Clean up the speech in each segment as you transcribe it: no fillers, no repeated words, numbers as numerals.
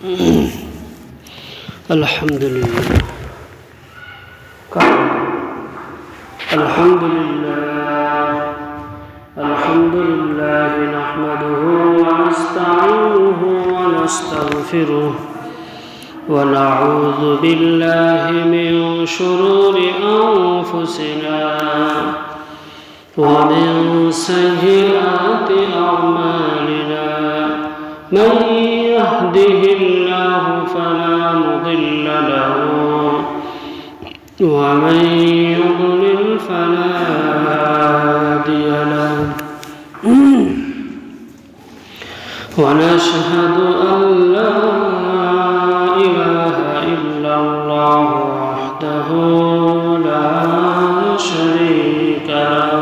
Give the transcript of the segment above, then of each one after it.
الحمد لله الحمد لله الحمد لله نحمده ونستعينه ونستغفره ونعوذ بالله من شرور أنفسنا ومن سيئات أعمالنا من يهده الله فلا مضل له ومن يضلل فلا هادي له ونشهد أن لا إله إلا الله وحده لا شريك له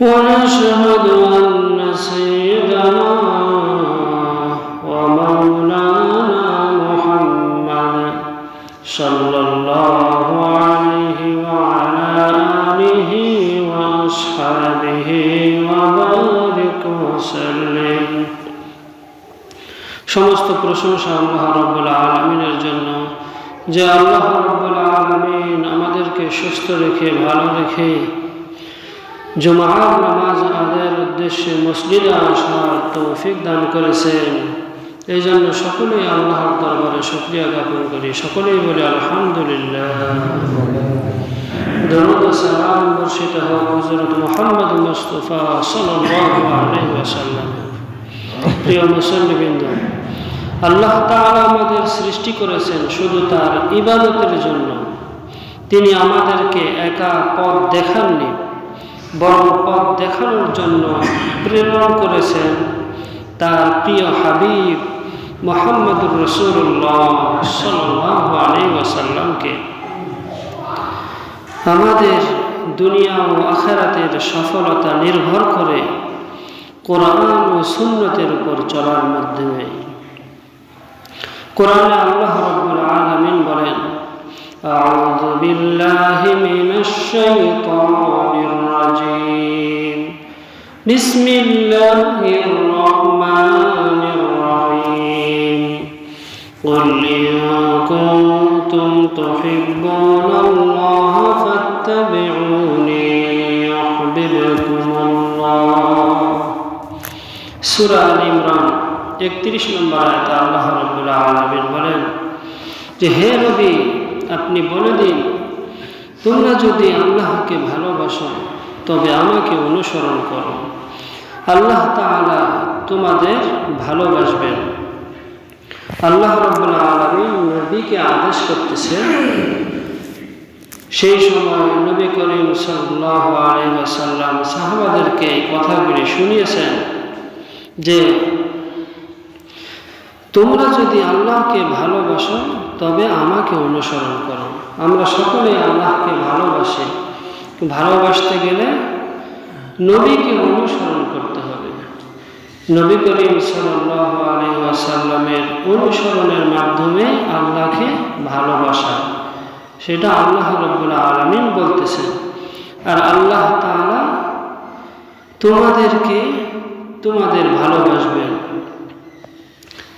ونشهد أن سيدنا ومولانا محمد صلى الله عليه وعلى آله وأصحابه وبارك وسلم। সমস্ত প্রশংসা আল্লাহ রাব্বুল আলামিনের জন্য, যে আল্লাহ রাব্বুল আলামিন আমাদেরকে সুস্থ রেখে ভালো রেখে জুমার নামাজ আদায়ের উদ্দেশ্যে মসজিদে আসার তৌফিক দান করেছেন। এই জন্য সকলেই আল্লাহর দরবারে শুকরিয়া জ্ঞাপন করি, সকলেই বলি আলহামদুলিল্লাহ। দরুদ ও সালাম বর্ষিত হোক হযরত মুহাম্মদ মুস্তাফা সাল্লাল্লাহু আলাইহি ওয়াসাল্লাম। প্রিয় মুসলিমবৃন্দ, আল্লাহ তাআলা আমাদের সৃষ্টি করেছেন শুধু তার ইবাদতের জন্য। তিনি আমাদেরকে একা পথ দেখাননি, বরং পথ দেখানোর জন্য প্রেরণ করেছেন তার প্রিয় হাবিব মুহাম্মদুর রাসূলুল্লাহ সাল্লাল্লাহু আলাইহি ওয়াসাল্লামকে। আমাদের দুনিয়া ও আখিরাতের সফলতা নির্ভর করে কোরআন ও সুন্নতের উপর চলার মাধ্যমে। কোরআনে আল্লাহ রাব্বুল আলামিন বলেন, আউযু বিল্লাহি মিনাশ শাইতানির রাজীম, বিসমিল্লাহির রাহমানির রাহিম, কুল ইন কুনতুম তুহিব্বুনাল্লাহ ফাত্তাবিউনি ইউহিব্বুকুমুল্লাহ। সূরা আল ইমরান 31 নম্বর আয়াতে আল্লাহ রাব্বুল আলামিন বলেন যে, হে নবী, আপনি বলে দিন, তোমরা যদি আল্লাহকে ভালোবাসো তবে আমাকে অনুসরণ করো, আল্লাহ তাআলা তোমাদের ভালোবাসবেন। আল্লাহ রাব্বুল আলামিন নবীকে আদেশ করতেছেন। সেই সময় নবী করিম সাল্লাল্লাহু আলাইহি ওয়াসাল্লাম সাহাবাদেরকে এই কথাগুলি শুনিয়েছেন যে, তোমরা যদি আল্লাহকে ভালোবাসো তবে আমাকে অনুসরণ করো। আমরা সকলে আল্লাহকে ভালোবাসি, ভালোবাসতে গেলে নবীকে অনুসরণ করতে হবে। নবী করিম সাল্লাল্লাহু আলাইহি ওয়াসাল্লামের অনুসরণের মাধ্যমে আল্লাহকে ভালোবাসা, সেটা আল্লাহ রাব্বুল আলামিন বলতেছেন। আর আল্লাহ তাআলা তোমাদের ভালোবাসবেন।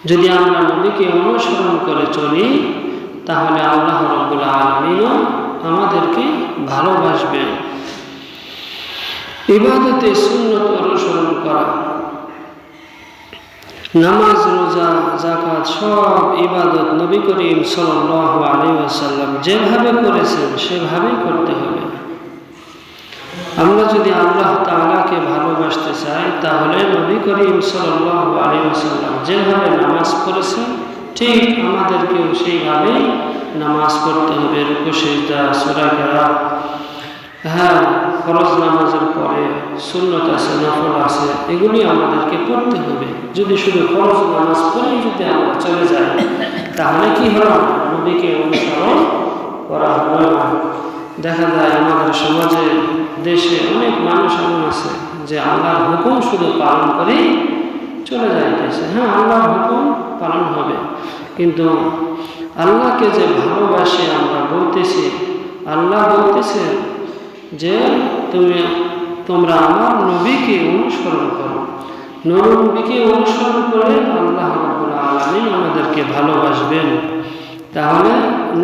যদি আমরা নবীকে অনুসরণ করে চলি তাহলে আল্লাহ রাব্বুল আলামিনও আমাদেরকে ভালোবাসবেন। ইবাদতে সুন্নত অনুসরণ করা, নামাজ, রোজা, যাকাত সব ইবাদত নবী করিম সাল্লাল্লাহু আলাইহি ওয়াসাল্লাম যেভাবে করেছেন সেভাবেই করতে হবে। আমরা যদি আল্লাহ তাআলাকে ভালোবাসতে চাই তাহলে নবী করিম সাল্লাল্লাহু আলাইহি ওয়াসাল্লাম যেভাবে নামাজ পড়েছেন ঠিক আমাদেরকেও সেইভাবেই নামাজ পড়তে হবে। রুকু, সিজদা, সূরা কেরাত, হ্যাঁ, ফরজ নামাজের পরে সুন্নত আছে, নফল আছে, এগুলি আমাদেরকে পড়তে হবে। যদি শুধু ফরজ নামাজ পড়ে যদি আমরা চলে যাই তাহলে কি হলো? নবীকে অনুসরণ করা হলো না। দেখা যায় আমাদের সমাজে, দেশে অনেক মানুষ এমন আছে যে আল্লাহর হুকুম শুধু পালন করেই চলে যাইতেছে। হ্যাঁ, আল্লাহর হুকুম পালন হবে, কিন্তু আল্লাহকে যে ভালোবাসে আমরা বলতেছি, আল্লাহ বলতেছে যে তোমরা আমার নবীকে অনুসরণ করো। নবীকে অনুসরণ করে আল্লাহ রাব্বুল আলামিন আমাদেরকে ভালোবাসবেন, তাহলে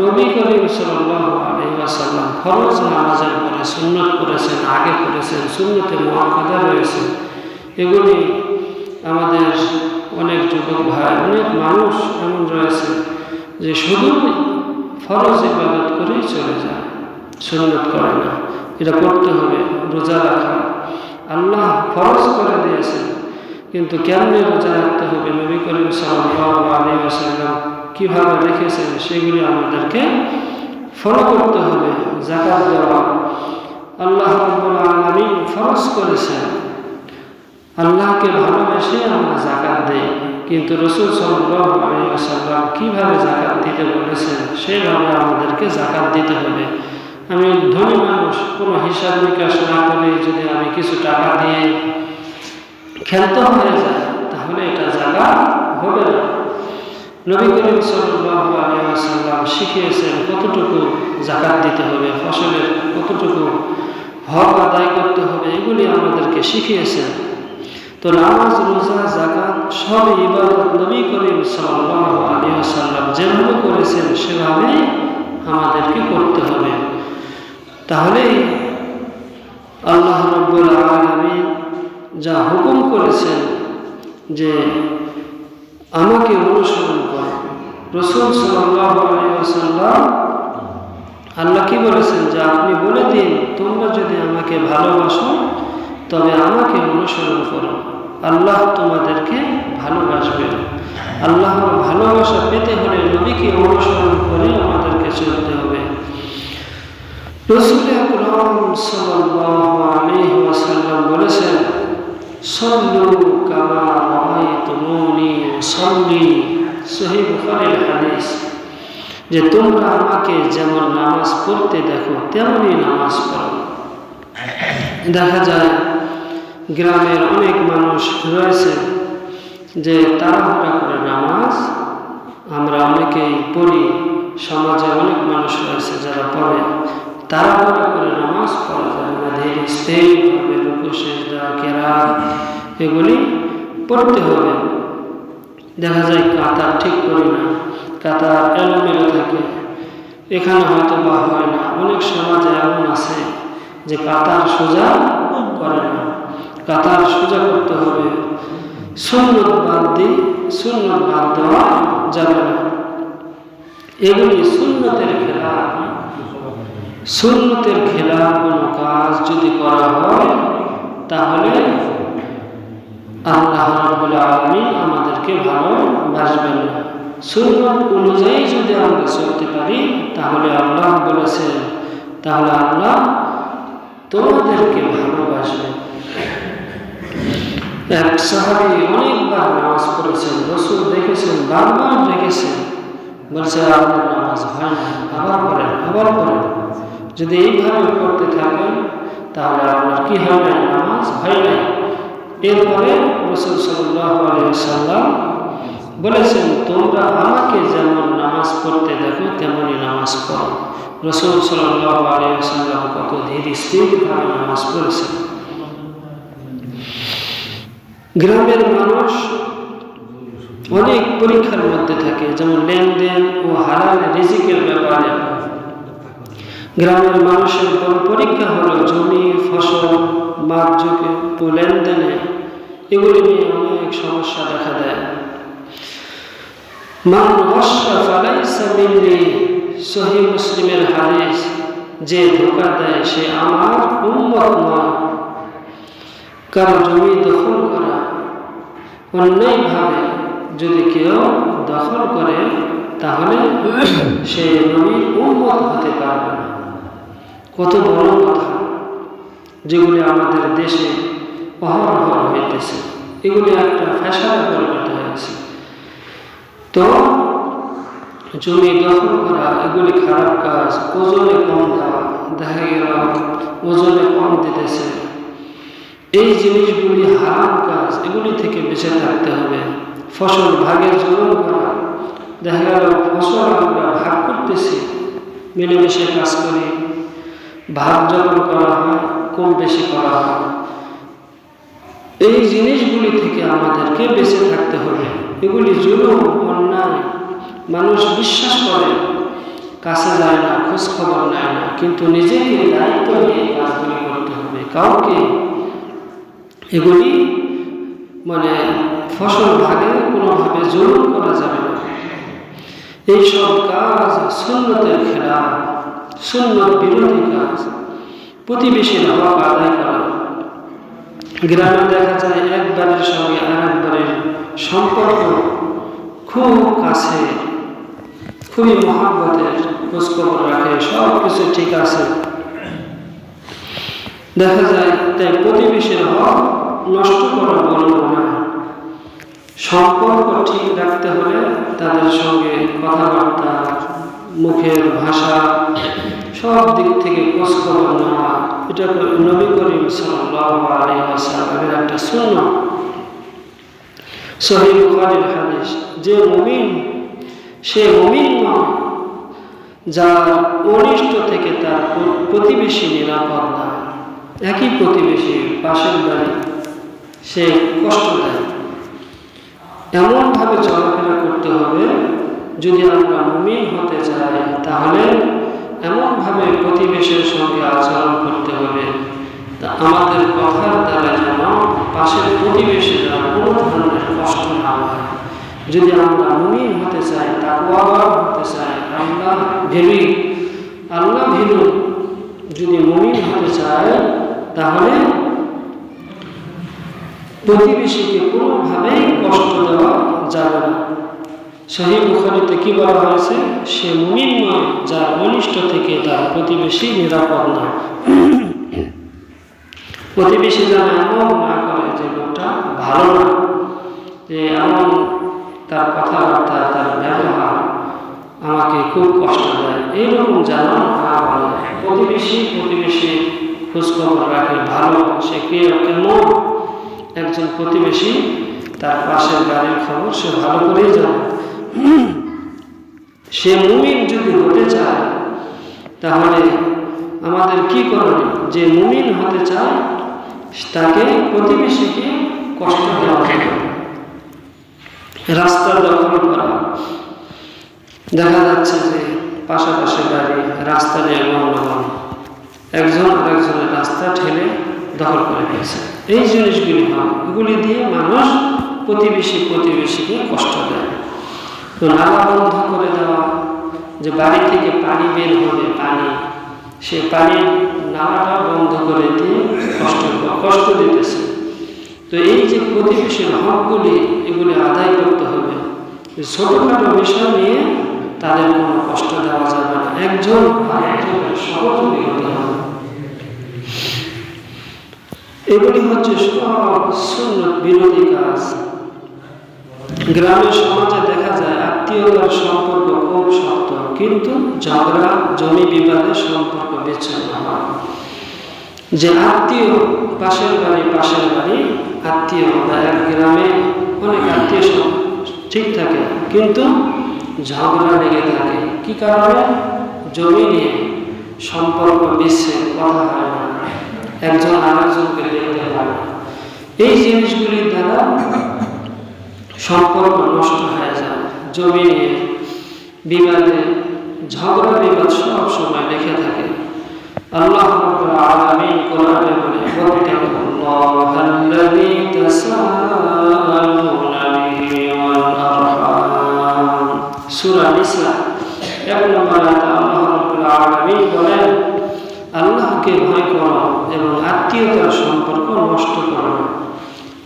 নবী করিম সাল্লাল্লাহু আলাইহি ওয়াসাল্লাম ফরজ নামাজের পরে সুন্নত করেছেন, আগে করেছেন, সুন্নতে মুআক্কাদা রয়েছে। এগুলি আমাদের অনেক যুবক ভাই, অনেক মানুষ এমন রয়েছে যে শুধু ফরজ ইবাদত করেই চলে যায়, সুন্নত করে না। এটা করতে হবে। রোজা রাখা আল্লাহ ফরজ করে দিয়েছেন, কিন্তু কেমনে রোজা রাখতে হবে, নবী করিম সাল্লাল্লাহু আলাইহি ওয়াসাল্লাম কিভাবে রেখেছেন, সেগুলি আমাদেরকে ফলো করতে হবে। যাকাত দেওয়া আল্লাহ রাব্বুল আলামিন ফরজ করেছেন। আল্লাহকে ভালোবেসে আমরা যাকাত দেই, কিন্তু রাসূল সাল্লাল্লাহু আলাইহি ওয়াসাল্লাম কিভাবে যাকাত দিতে বলেছেন সেভাবে আমাদেরকে যাকাত দিতে হবে। আমি ধনী মানুষ, কোনো হিসাব নিকাশ না করে যদি আমি কিছু টাকা দিয়ে খেলতে হয়ে যায়, তাহলে এটা যাকাত হবে না। নবী করিম সাল্লাল্লাহু আলাইহি ওয়াসাল্লাম শিখিয়েছেন কতটুকু যাকাত দিতে হবে, ফসলের কতটুকু হক আদায় করতে হবে, এগুলি আমাদেরকে শিখিয়েছেন। তো নামাজ, রোজা, যাকাত সব ইবাদত নবী করিম সাল্লাল্লাহু আলাইহি ওয়াসাল্লাম যেভাবে করেছেন সেভাবেই আমাদেরকে করতে হবে। তাহলে আল্লাহ রাব্বুল আলামিন যা হুকুম করেছেন যে আমাকে অনুসরণ করো, রাসূল সাল্লাল্লাহু আলাইহি ওয়াসাল্লাম আল্লাহ কি বলেছেন যে আপনি বলে দিন তোমরা যদি আমাকে ভালোবাসো তবে আমাকে অনুসরণ করো, আল্লাহ তোমাদেরকে ভালোবাসবেন। আল্লাহর ভালোবাসা পেতে হলে নবীকে অনুসরণ করে আমাদেরকে চলতে হবে। রাসূল আকরাম সাল্লাল্লাহু আলাইহি ওয়াসাল্লাম বলেছেন, সাল্লু কামা রাআইতুমুনি উসাল্লি, সহিহ বুখারীর হাদিস, যে তোমরা আমাকে যেমন নামাজ পড়তে দেখো তেমনই নামাজ পড়ো। দেখা যায় গ্রামের অনেক মানুষ রয়েছে যে তাড়াহুড়া করে নামাজ আমরা অনেকেই পড়ি, সমাজে অনেক মানুষ রয়েছে যারা পড়ে, তাড়াহুড়া করে নামাজ পড়া যায় না, ধীরে স্থিরভাবে রুকু সিজদা কেরাত এগুলি পড়তে হবে। দেখা যায় কাতার ঠিক করি না, কাতার এলোমেলো থাকে, এখানে হয়তো বা হয় না। অনেক সমাজে এমন আছে যে কাতার সোজা করে না, কাতার সোজা করতে হবে। সুন্নত বাদ দেওয়া যাবে না, এগুলি সুন্নতের খেলাফ। সুন্নতের খেলাফ কোনো কাজ যদি করা হয় তাহলে আল্লাহ রাব্বুল আলামিন আমাদেরকে ভালোবাসবেন না। সুন্নত অনুযায়ী যদি আমরা চলতে পারি তাহলে আল্লাহ বলেছেন, তাহলে আল্লাহ তোমাদেরকে ভালোবাসবেন। এক সাহাবী অনেকবার নামাজ পড়েছেন, রাসূল দেখেছেন, বারবার দেখেছেন, বলছে আপনার নামাজ হয় না, আবার পড়েন। যদি এইভাবে করতে থাকেন তাহলে আপনার কি হবে, নামাজ হয় না। এরপরে রাসূল সাল্লাল্লাহু আলাইহি ওয়াসাল্লাম বলেছেন, তোমরা আমাকে যেমন নামাজ পড়তে দেখো তেমনই নামাজ পড়ো। রাসূল সাল্লাল্লাহু আলাইহি ওয়াসাল্লাম কত ধীর স্থিরভাবে নামাজ পড়েছেন। গ্রামের মানুষ অনেক পরীক্ষার মধ্যে থাকে, যেমন লেনদেন ও হালাল রিজিকের ব্যাপারে। গ্রামের মানুষের বড় পরীক্ষা হলো জমি, ফসল, মাপজোকে ও লেনদেনে, এগুলি নিয়ে অনেক সমস্যা দেখা দেয়। মান ওয়াসা ফালাইসা মিন্নি, সহিহ মুসলিমের হাদিস, যে ধোঁকা দেয় সে আমার উম্মত নয়। কারো জমি দখল করা, অন্যায়ভাবে যদি কেউ দখল করে তাহলে সে নবীর উম্মত হতে পারবে না। কত বড় কথা, যেগুলি আমাদের দেশে অহরহ হইতেছে, এগুলি একটা ফ্যাশনে পরিণত হয়েছে। তো জমি দখল করা এগুলি খারাপ কাজ। ওজনে কম দেওয়া, দেখা গেল ওজনে কম দিতেছে, এই জিনিসগুলি হারাম কাজ, এগুলি থেকে বেঁচে থাকতে হবে। ফসল ভাগের জন্য করা, দেখা গেল ফসল আমরা ভাগ করতেছি, মিলেমিশে কাজ করি, ভাগ যখন করা হয় কম বেশি করা হয়, এই জিনিসগুলি থেকে আমাদেরকে বেঁচে থাকতে হবে। এগুলি জুলুম, অন্যায়, মানুষ বিশ্বাস করে, কাছে যায় না, খোঁজ খবর নেয় না, কিন্তু নিজেকে দায়িত্ব নিয়ে কাজগুলি করতে হবে। কাউকে এগুলি মানে ফসল ভাগে কোনোভাবে জোর করা যাবে না। এইসব কাজ সুন্নতের খেলাফ, সুন্নত বিরোধী কাজ। প্রতিবেশীর হক আদায় করা। গ্রামে দেখা যায় এক বাড়ির সঙ্গে আরেক বাড়ির সম্পর্ক খুব কাছে, খুবই মহাব্বতের, খোঁজখবর রাখে, সব কিছু ঠিক আছে। দেখা যায় তাই প্রতিবেশীর হক নষ্ট করা বলব না। সম্পর্ক ঠিক রাখতে হলে তাদের সঙ্গে কথাবার্তা, মুখের ভাষা, সব দিক থেকে খোঁজখবর নেওয়া, এটা নবী করিম সাল্লাল্লাহু আলাইহি ওয়াসাল্লামের একটা সুন্নাহ। সহিহ বুখারীর হাদিস, যে মুমিন সে মুমিন নয় যার অনিষ্ট থেকে তার প্রতিবেশী নিরাপদ না। একই প্রতিবেশী, পাশের বাড়ি, সে কষ্ট দেয়। এমনভাবে চলাফেরা করতে হবে, যদি আমরা মুমিন হতে চাই তাহলে এমনভাবে প্রতিবেশীর সঙ্গে আচরণ করতে হবে তা আমাদের কথার দ্বারা যেন পাশের প্রতিবেশীরা কোনো ধরনের কষ্ট না হয়। যদি আমরা মুমিন হতে চাই, তাকওয়াবান হতে চাই, আল্লাহ ভীরু যদি মুমিন হতে চাই, তাহলে প্রতিবেশীকে কোনোভাবেই কষ্ট দেওয়া যাবে না। সহিহ বুখারীতে কি বলা হয়েছে? সে মুমিন নয় যার অনিষ্ট থেকে তার প্রতিবেশী নিরাপদ নয়। প্রতিবেশী যেন এমন না করে যে লোকটা ভালো না, যে এমন তার কথাবার্তা, তার ব্যবহার আমাকে খুব কষ্ট দেয়, এইরকম যেন না বলে। প্রতিবেশী খোঁজখবর রাখে, ভালো সে কেমন একজন প্রতিবেশী, তার পাশের বাড়ির খবর সে ভালো করেই জানে। সে মুমিন যদি হতে চায় তাহলে আমাদের কি করণীয়? যে মুমিন হতে চায় তাকে প্রতিবেশীকে কষ্ট দেওয়া হবে। রাস্তা দখল করা, দেখা যাচ্ছে যে পাশাপাশি বাড়ি, রাস্তা নিয়ে গণ্ডগোল, একজন আরেকজনের রাস্তা ঠেলে দখল করে ফেলছে। এই জিনিসগুলি হয়, এগুলি দিয়ে মানুষ প্রতিবেশীকে কষ্ট দেয়। তো নালা বন্ধ করে দেওয়া, যে বাড়ি থেকে পানি বের হবে, সে পানির নালাটা বন্ধ করে দিয়ে কষ্ট দিতেছে। তো এই যে প্রতিবেশীর হকগুলি, এগুলি আদায় করতে হবে। ছোটখাটো বিষয় নিয়ে তাদের কোনো কষ্ট দেওয়া যাবে না, একজন আরেকজনের সহযোগী হতে হবে। এগুলি হচ্ছে সব সুন্নত বিরোধী কাজ। গ্রামের সমাজে দেখা যায় আত্মীয়তার সম্পর্ক খুব শক্ত, কিন্তু ঝগড়া, জমি বিবাদের সম্পর্ক বিচ্ছিন্ন হয়। যে আত্মীয়, পাশের বাড়ি আত্মীয়, বা এক গ্রামে অনেক আত্মীয় ঠিক থাকে, কিন্তু ঝগড়া লেগে থাকে। কি কারণে? জমি নিয়ে সম্পর্ক বিচ্ছেদ, কথা হয় না, একজন আরেকজনকে দেখতে হয়। এই জিনিসগুলির দ্বারা সম্পর্ক নষ্ট হয়ে যায়। জমি নিয়ে বিবাদে, ঝগড়া বিবাদ সব সময় লেগে থাকে। আল্লাহ রাব্বুল আলামিন কোরআনে বলে, ওয়াত্তাকুল্লাহাল্লাযী তাসাআলুনা বিহি ওয়াল আরহাম, সূরা নিসা 1 নম্বর আয়াতে আল্লাহ রাব্বুল আলামিন বলেন, আল্লাহকে ভয় করো এবং আত্মীয়তার সম্পর্ক নষ্ট করো না।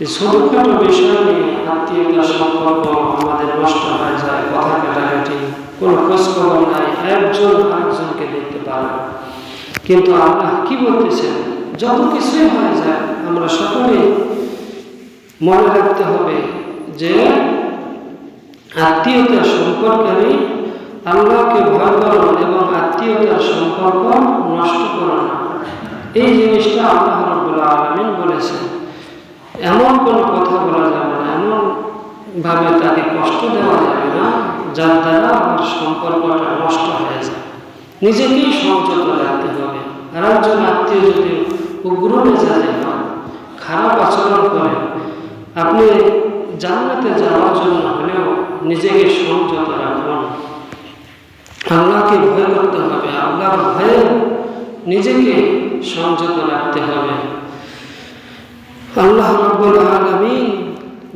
এই ছোটখাটো বিষয় নিয়ে আত্মীয়তার সম্পর্ক আমাদের নষ্ট হয়ে যায়, কথা কাটাকাটি, কোনো খোঁজখবর নাই, একজন আরেকজনকে দেখতে পারে। কিন্তু আল্লাহ কি বলতেছেন? যত কিছুই হয়ে যায়, আমরা সকলে মনে রাখতে হবে যে আত্মীয়তার সম্পর্কে আল্লাহকে ভয় করো এবং আত্মীয়তার সম্পর্ক নষ্ট করো না। এই জিনিসটা আল্লাহ রাব্বুল আলামিন বলেছেন। এমন কোনো কথা বলা যাবে না, এমনভাবে তাকে কষ্ট দেওয়া যাবে না যার দ্বারা আমার সম্পর্কটা নষ্ট হয়ে যায়। নিজেকেই সংযত রাখতে হবে। আর একজন আত্মীয় যদি উগ্র মেজাজে হয়, খারাপ আচরণ করে, আপনি জান্নাতে যাওয়ার জন্য হলেও নিজেকে সংযত রাখুন। আল্লাহকে ভয় করতে হবে, আল্লাহর ভয়ে নিজেকে সংযত রাখতে হবে। আল্লাহ রাব্বুল আলামিন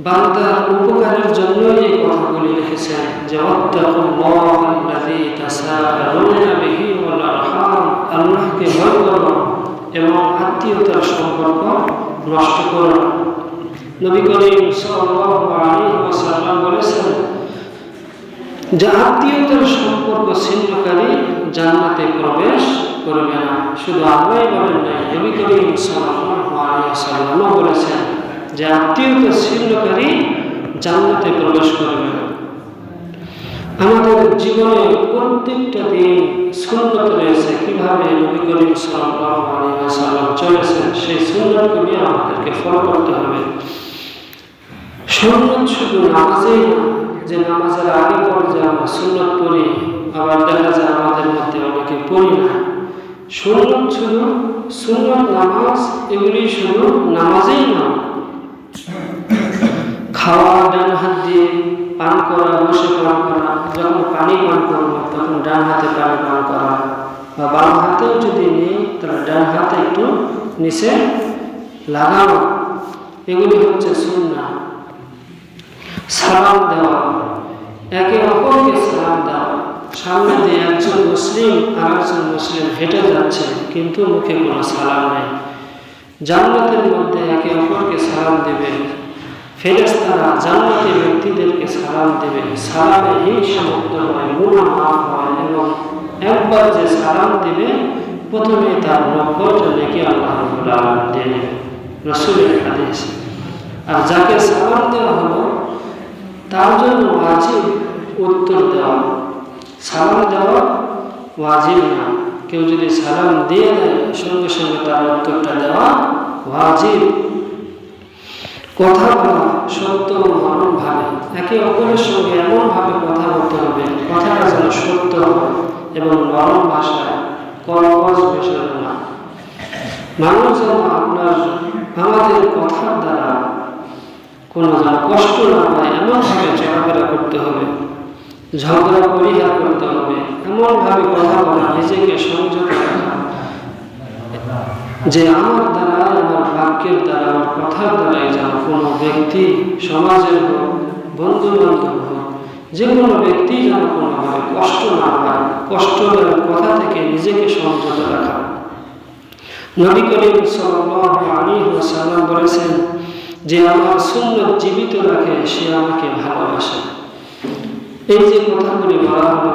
বান্দার উপকারের জন্য এই কথাগুলি লিখেছেন যে ওয়াত্তাকুল্লাহাল্লাযী তাসাআলুনা বিহি ওয়াল আরহাম, আল্লাহকে ভয় করো এবং আত্মীয়তার সম্পর্ক নষ্ট করো না। নবী করিম সাল্লাল্লাহু আলাইহি ওয়াসাল্লাম বলেছেন যে আত্মীয়তার সম্পর্ক ছিন্নকারী জান্নাতে প্রবেশ করবে না। শুধু আল্লাহই বলেন নাই, নবী করিম সাল্লাল্লাহু আলাইহি ওয়াসাল্লাম বলেছেন যে আত্মীয়তা ছিন্নকারী জান্নাতে প্রবেশ করবে না। আমাদের জীবনে প্রত্যেকটা দিন সুন্নত রয়েছে, কিভাবে নবী করিম সাল্লাল্লাহু আলাইহি ওয়াসাল্লাম চলেছেন সেই সুন্নতগুলি আমাদেরকে ফলো করতে হবে। সুন্নত শুধু নামাজেই না, যে নামাজের আগে পরে যে আমরা সুন্নত পড়ি, আবার দেখা যায় আমাদের মধ্যে অনেকে পড়ি না। সুন্নত শুধু সুন্নত নামাজ, এগুলি শুধু নামাজেই না। খাওয়া ডান হাত দিয়ে, পান করা, বসে পান করা, যখন পানি পান করবো তখন ডান হাতে পানি পান করা, বা বাম হাতেও যদি নেই তাহলে ডান হাতে একটু নিচে লাগানো, এগুলি হচ্ছে সুন্নাহ। সালাম দেওয়া, একে অপরকে সালাম দেওয়া। সামনে দিয়ে একজন মুসলিম আর একজন মুসলিম হেঁটে যাচ্ছে কিন্তু মুখে কোনো সালাম নেই। জান্নাতের মধ্যে একে অপরকে সালাম দেবে, ফেরেশতারা জান্নাতি ব্যক্তিদেরকে সালাম দেবে। সালামে হিংসা মুক্ত হয়, গুনাহ মাফ হয়, এবং একবার যে সালাম দিবে প্রথমে তার 90টা নেকি আল্লাহ রাব্বুল আলামিন দিয়ে দেবে, রাসূলের হাদিস। আর যাকে সালাম দেওয়া হলো তার জন্য ওয়াজিব উত্তর দেওয়া। সালাম দেওয়া ওয়াজিব না, কেউ যদি সালাম দিয়ে দেয় সঙ্গে সঙ্গে তার উত্তরটা দেওয়া ওয়াজিব। কথা বলা সত্য ও মননভাবে, একে অপরের সঙ্গে এমনভাবে কথা বলতে হবে কথাটা যেন সত্য হয় এবং নরম ভাষায়, কর্কশ মেশানো না। মানুষ যেন আমাদের কথার দ্বারা কোনো যেন কষ্ট না পায় এমনভাবে চলাফেরা করতে হবে। ঝগড়া পরিহার করতে হবে, এমনভাবে কথা বলা, নিজেকে সংযত রাখা যে আমার দ্বারা, আমার বাক্যের দ্বারা, আমার কথার দ্বারাই যেন কোনো ব্যক্তি, সমাজের হোক, বন্ধু বান্ধব হোক, যে কোনো ব্যক্তি যেন কোনোভাবে কষ্ট না পায়। কষ্টের কথা থেকে নিজেকে সংযত রাখা। নবী করিম সাল্লাল্লাহু আলাইহি ওয়াসাল্লাম বলেছেন যে আমার সুন্নাত জীবিত রাখে সে আমাকে ভালোবাসে। এই যে কথাগুলি বলা হলো,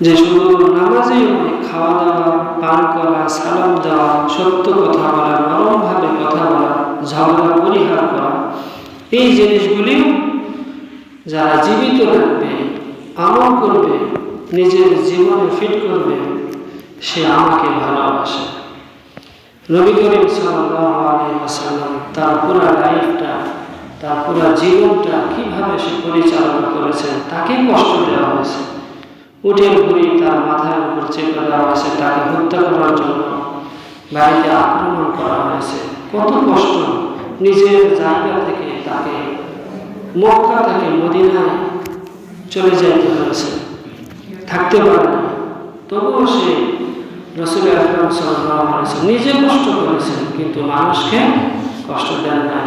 যে শুধু নামাজেই নয়, খাওয়া দাওয়া, পান করা, সালাম দেওয়া, সত্য কথা বলা, নরমভাবে কথা বলা, ঝগড়া পরিহার করা, এই জিনিসগুলি যারা জীবিত রাখবে, আমল করবে, নিজের জীবনে ফিট করবে, সে আমাকে ভালোবাসে। নবী করিম সাল্লাল্লাহু আলাইহি ওয়াসাল্লাম তার পুরো লাইফটা, তার পুরো জীবনটা কিভাবে সে পরিচালনা করেছেন। তাকে কষ্ট দেওয়া হয়েছে, উটের ঘুড়ি তার মাথার উপর চেপে দেওয়া হয়েছে, তাকে হত্যা করার জন্য বাড়িতে আক্রমণ করা হয়েছে। কত কষ্ট! নিজের জায়গা থেকে তাকে মক্কা থেকে মদিনায় চলে যাইতে হয়েছে, থাকতে পারে না। তবুও সে রাসূল আকরাম সাল্লাল্লাহু আলাইহি ওয়াসাল্লাম নিজে কষ্ট করেছেন, কিন্তু মানুষকে কষ্ট দেন না।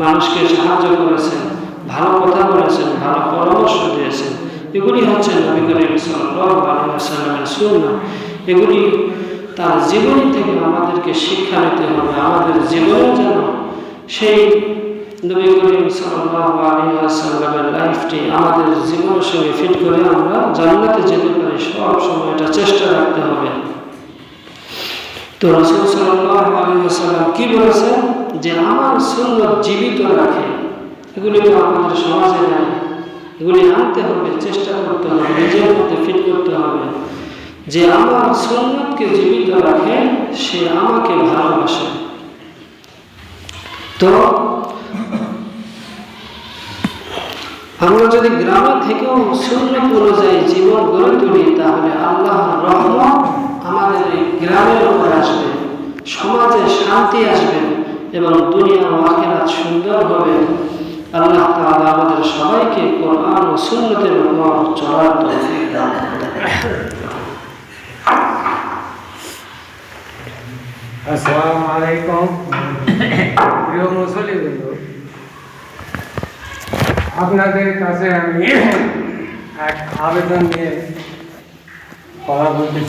মানুষকে সাহায্য করেছেন, ভালো কথা বলেছেন, ভালো পরামর্শ দিয়েছেন। এগুলি হচ্ছে নবী করিম সাল্লাল্লাহু আলাইহি ওয়াসাল্লামের সুন্নাহ। এগুলি তার জীবনী থেকে আমাদেরকে শিক্ষা নিতে হবে। আমাদের জীবনে যেন সেই নবী করিম সাল্লাল্লাহু আলাইহি ওয়াসাল্লামের লাইফটি আমাদের জীবনের সঙ্গে ফিট করে আমরা জান্নাতে যেতে পারি, সব সময় এটা চেষ্টা রাখতে হবে। তো রাসূল সাল্লাল্লাহু আলাইহি ওয়াসাল্লাম কি বলেছেন যে আমার সুন্নাত জীবিত রাখে। এগুলি তো আমাদের সমাজে নাই, এগুলি আনতে হবে, চেষ্টা করতে হবে, নিজের মধ্যে ফিট করতে হবে যে আমার সুন্নাতকে জীবিত রাখে সে আমাকে ভালোবাসে। তো আমরা যদি গ্রামে থেকেও সুন্নাত অনুযায়ী জীবন গড়ে তুলি তাহলে আল্লাহর রহমত আমাদের এই গ্রামের উপর আসবে, সমাজে শান্তি আসবে এবং দুনিয়া ও আখিরাত সুন্দর হবে। আল্লাহ তাআলা আমাদের সবাইকে কোরআন ও সুন্নতের উপর চলার তৌফিক দান করেন। আসসালামু আলাইকুম প্রিয় মুসলিমবৃন্দ, আপনাদের কাছে আমি এক আবেদন নিয়ে কথা বলতে